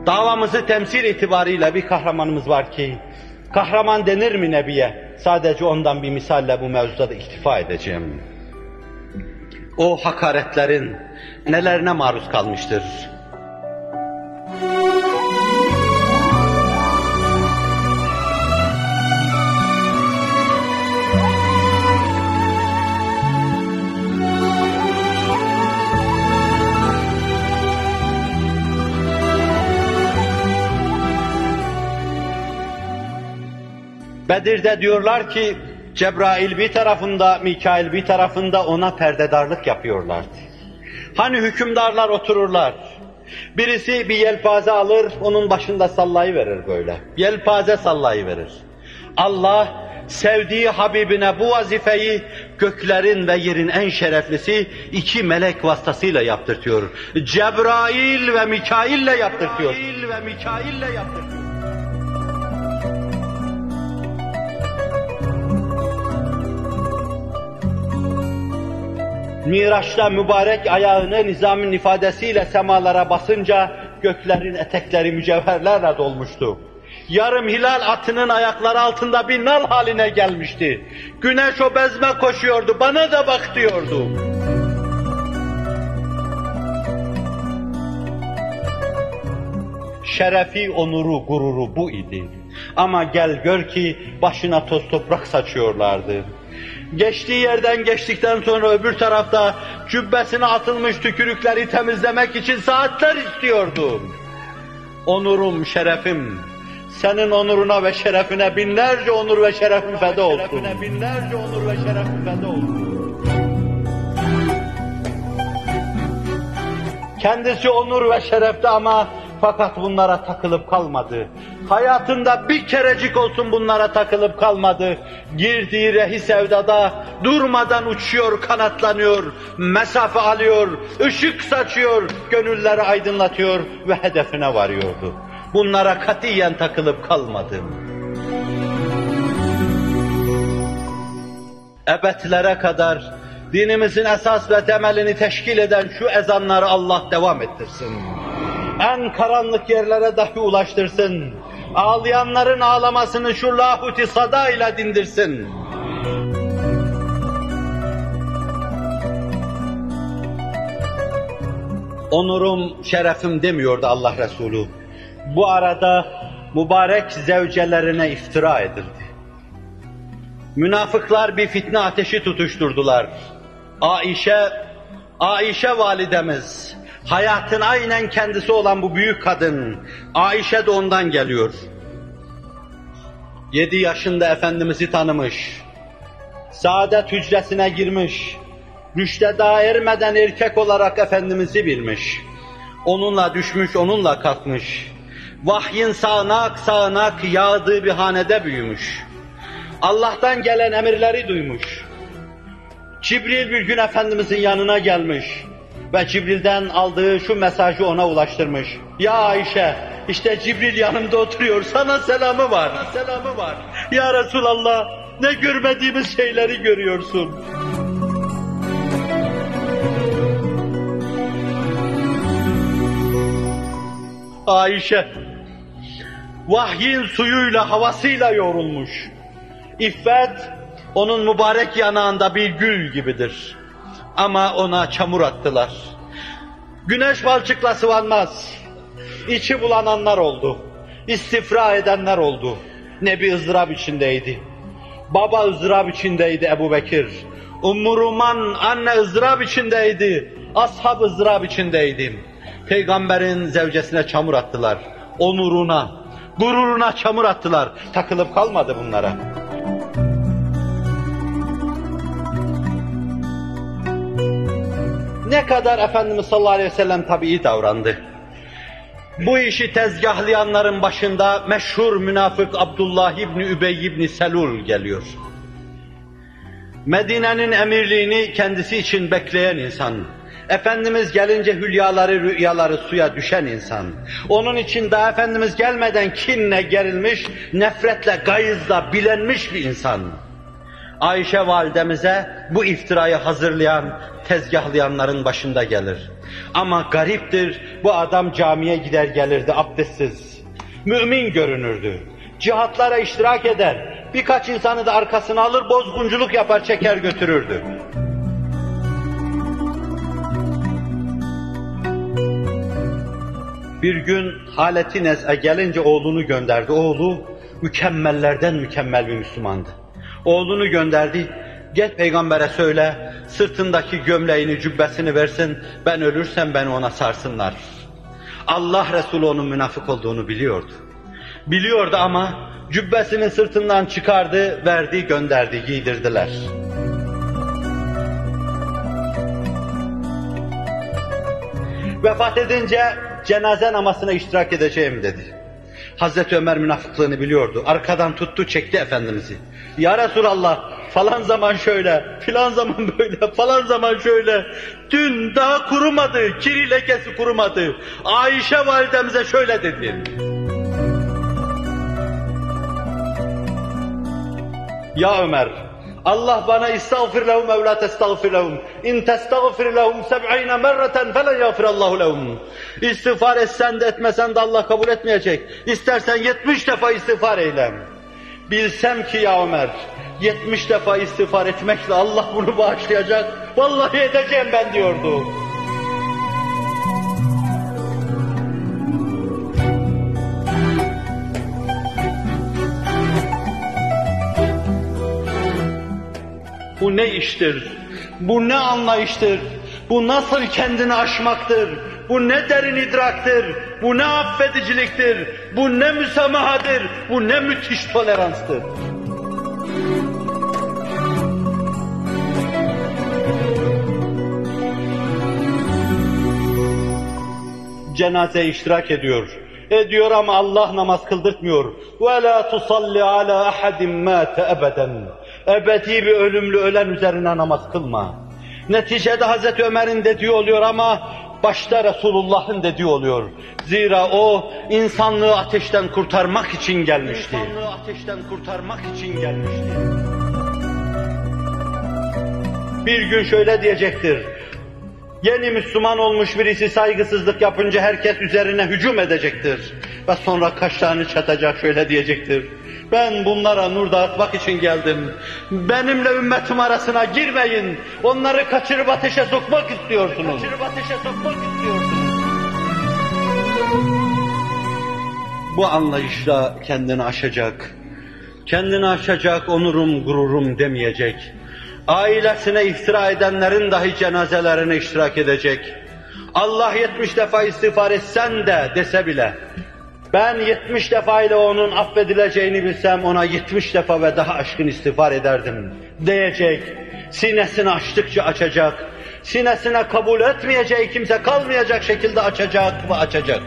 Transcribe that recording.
Davamızı temsil itibariyle bir kahramanımız var ki, kahraman denir mi Nebi'ye? Sadece ondan bir misalle bu mevzuda da iktifa edeceğim. O hakaretlerin nelerine maruz kalmıştır? Bedir'de diyorlar ki, Cebrail bir tarafında, Mikail bir tarafında ona perdedarlık yapıyorlardı. Hani hükümdarlar otururlar, birisi bir yelpaze alır, onun başında sallayıverir böyle. Yelpaze sallayıverir. Allah, sevdiği Habibine bu vazifeyi göklerin ve yerin en şereflisi iki melek vasıtasıyla yaptırtıyor. Cebrail ve Mikail'le yaptırtıyor. Miraç'ta mübarek ayağını nizamın ifadesiyle semalara basınca göklerin etekleri mücevherlerle dolmuştu. Yarım hilal atının ayakları altında bir nal haline gelmişti. Güneş o bezme koşuyordu, bana da bak diyordu. Şerefi, onuru, gururu bu idi. Ama gel gör ki başına toz toprak saçıyorlardı. Geçtiği yerden geçtikten sonra öbür tarafta cübbesine atılmış tükürükleri temizlemek için saatler istiyordu. Onurum, şerefim, senin onuruna ve şerefine binlerce onur ve şerefim feda olsun. Kendisi onur ve şerefte ama fakat bunlara takılıp kalmadı. Hayatında bir kerecik olsun bunlara takılıp kalmadı. Girdiği rehi sevdada durmadan uçuyor, kanatlanıyor, mesafe alıyor, ışık saçıyor, gönülleri aydınlatıyor ve hedefine varıyordu. Bunlara katiyen takılıp kalmadı. Ebedlere kadar dinimizin esas ve temelini teşkil eden şu ezanları Allah devam ettirsin. En karanlık yerlere dahi ulaştırsın. Ağlayanların ağlamasını şu lahuti sada ile dindirsin. Onurum, şerefim demiyordu Allah Resulü. Bu arada mübarek zevcelerine iftira edildi. Münafıklar bir fitne ateşi tutuşturdular. Aişe validemiz, hayatın aynen kendisi olan bu büyük kadın, Aişe de ondan geliyor. 7 yaşında Efendimiz'i tanımış, saadet hücresine girmiş, rüşte daha ermeden erkek olarak Efendimiz'i bilmiş. Onunla düşmüş, onunla kalkmış. Vahyin sağanak sağanak yağdığı bir hanede büyümüş. Allah'tan gelen emirleri duymuş. Cibril bir gün Efendimiz'in yanına gelmiş ve Cibril'den aldığı şu mesajı ona ulaştırmış. Ya Ayşe, işte Cibril yanımda oturuyor, sana selamı var. Ya Resulallah, ne görmediğimiz şeyleri görüyorsun. Ayşe, vahyin suyuyla, havasıyla yoğrulmuş. İffet, onun mübarek yanağında bir gül gibidir. Ama ona çamur attılar. Güneş balçıkla sıvanmaz. İçi bulananlar oldu. İstifra edenler oldu. Nebi ızdırap içindeydi. Baba ızdırap içindeydi Ebu Bekir. Ümmü Ruman anne ızdırap içindeydi. Ashab ızdırap içindeydi. Peygamberin zevcesine çamur attılar. Onuruna, gururuna çamur attılar. Takılıp kalmadı bunlara. Ne kadar Efendimiz sallallahu aleyhi ve sellem tabii davrandı. Bu işi tezgahlayanların başında meşhur münafık Abdullah İbni Übey İbni Selul geliyor. Medine'nin emirliğini kendisi için bekleyen insan. Efendimiz gelince hülyaları, rüyaları suya düşen insan. Onun için daha Efendimiz gelmeden kinle gerilmiş, nefretle, gayızla bilenmiş bir insan. Ayşe validemize bu iftirayı hazırlayan tezgahlayanların başında gelir. Ama gariptir, bu adam camiye gider gelirdi abdestsiz. Mümin görünürdü. Cihatlara iştirak eder. Birkaç insanı da arkasına alır, bozgunculuk yapar, çeker götürürdü. Bir gün haleti nez'e gelince oğlunu gönderdi. Oğlu mükemmellerden mükemmel bir Müslümandı. Oğlunu gönderdi. Gel peygambere söyle, sırtındaki gömleğini, cübbesini versin, ben ölürsem beni ona sarsınlar. Allah Resulü onun münafık olduğunu biliyordu. Biliyordu ama cübbesini sırtından çıkardı, verdi, gönderdi, giydirdiler. Vefat edince cenaze namazına iştirak edeceğim dedi. Hazreti Ömer münafıklığını biliyordu. Arkadan tuttu, çekti Efendimiz'i. Ya Resulallah, falan zaman şöyle, filan zaman böyle, falan zaman şöyle. Dün daha kurumadı, kiri lekesi kurumadı. Ayşe validemize şöyle dedi. Ya Ömer, Allah bana istağfir lehum ev la testağfir lehum. İn testağfir lehum 70 merreten felen yağfirallahu lehum. İstiğfar etsen de etmesen de Allah kabul etmeyecek. İstersen 70 defa istiğfar eyle. Bilsem ki ya Ömer, 70 defa istiğfar etmekle Allah bunu bağışlayacak. Vallahi edeceğim ben diyordu. Bu ne iştir? Bu ne anlayıştır? Bu nasıl kendini aşmaktır? Bu ne derin idraktır? Bu ne affediciliktir? Bu ne müsamahadır? Bu ne müthiş toleranstır? Cenaze iştirak ediyor. Ediyor ama Allah namaz kıldırtmıyor. وَلَا تُصَلِّ عَلَى أَحَدٍ مَاتَ أَبَدًا. Ebedi bir ölümlü ölen üzerine namaz kılma. Neticede Hazreti Ömer'in dediği oluyor ama başta Resulullah'ın dediği oluyor. Zira o insanlığı ateşten kurtarmak için gelmişti. İnsanlığı ateşten kurtarmak için gelmişti. Bir gün şöyle diyecektir. Yeni Müslüman olmuş birisi saygısızlık yapınca herkes üzerine hücum edecektir. Ve sonra kaşlarını çatacak, şöyle diyecektir. Ben bunlara nur dağıtmak için geldim. Benimle ümmetim arasına girmeyin. Onları kaçırıp ateşe sokmak istiyorsunuz. Bu anlayışla kendini aşacak. Kendini aşacak, onurum, gururum demeyecek. Ailesine iftira edenlerin dahi cenazelerine iştirak edecek. Allah 70 defa istiğfar etsen de dese bile, ben 70 defa ile onun affedileceğini bilsem ona 70 defa ve daha aşkın istiğfar ederdim diyecek. Sinesini açtıkça açacak. Sinesine kabul etmeyeceği kimse kalmayacak şekilde açacak ve açacak.